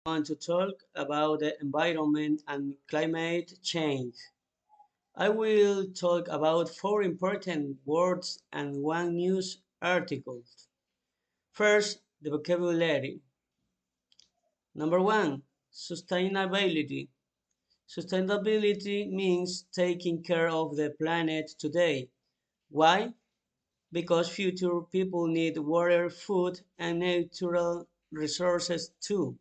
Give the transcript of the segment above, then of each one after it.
want to talk about the environment and climate change. I will talk about four important words and one news article. First, the vocabulary. Number one, sustainability. Sustainability means taking care of the planet today. Why? Because future people need water, food, and natural resources too.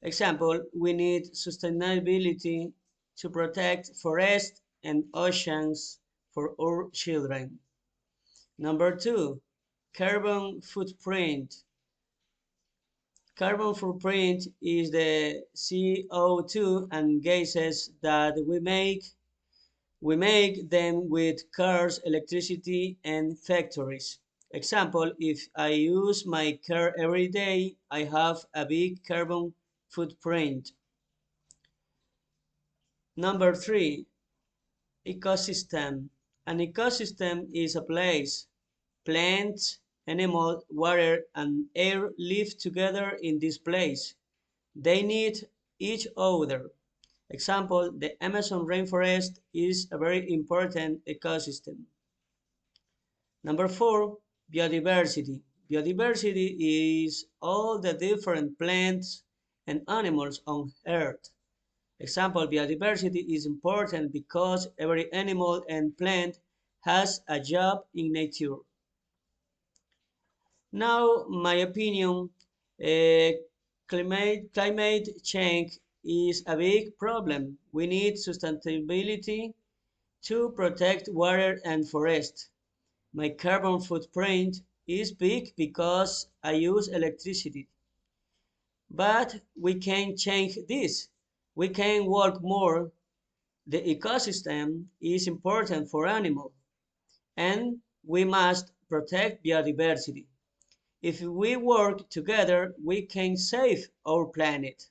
Example, we need sustainability to protect forests and oceans for our children. Number two, carbon footprint. Carbon footprint is the CO2 and gases that we make them with cars, electricity, and factories. Example, if I use my car every day, I have a big carbon footprint. Number three, ecosystem. An ecosystem is a place. Plants, animals, water, and air live together in this place. They need each other. Example, the Amazon rainforest is a very important ecosystem. Number four, biodiversity. Biodiversity is all the different plants and animals on Earth. Example, biodiversity is important because every animal and plant has a job in nature. Now, my opinion, uh, climate change is a big problem. We need sustainability to protect water and forest. My carbon footprint is big because I use electricity. But we can change this. We can work more. The ecosystem is important for animals, and we must protect biodiversity. If we work together, we can save our planet.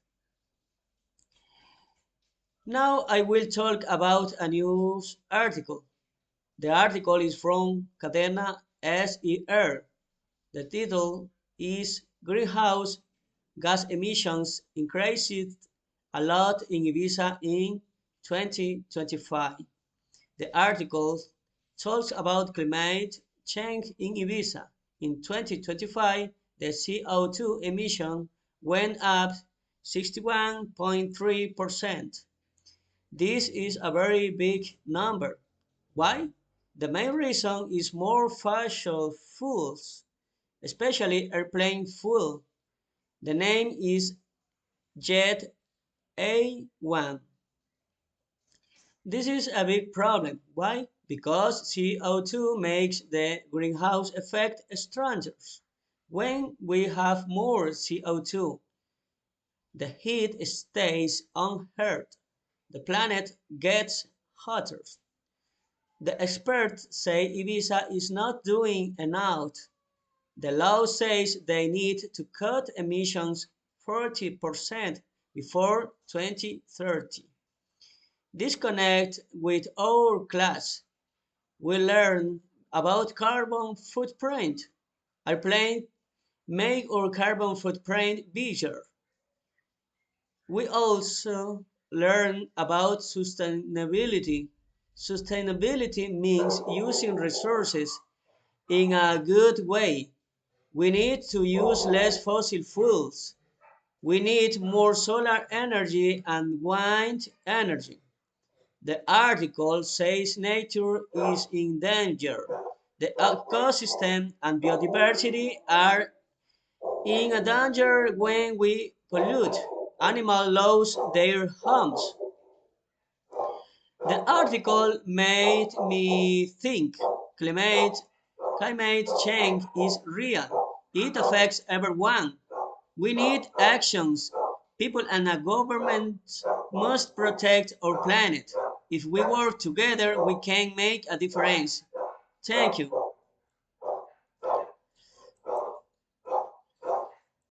Now I will talk about a news article. The article is from Cadena SER. The title is Greenhouse Gas Emissions Increased a Lot in Ibiza in 2025. The article talks about climate change in Ibiza. In 2025, the CO2 emission went up 61.3%. This is a very big number. Why? The main reason is more fossil fuels, especially airplane fuel. The name is Jet A1. This is a big problem. Why? Because CO2 makes the greenhouse effect stronger. When we have more CO2, the heat stays on Earth. The planet gets hotter. The experts say Ibiza is not doing enough. The law says they need to cut emissions 40% before 2030. Disconnect with our class. We learn about carbon footprint. Airplanes make our carbon footprint bigger. We also learn about sustainability. Sustainability means using resources in a good way. We need to use less fossil fuels. We need more solar energy and wind energy. The article says nature is in danger. The ecosystem and biodiversity are in a danger when we pollute. Animals lose their homes. The article made me think climate change is real. It affects everyone. We need actions. People and a government must protect our planet. If we work together, we can make a difference. Thank you.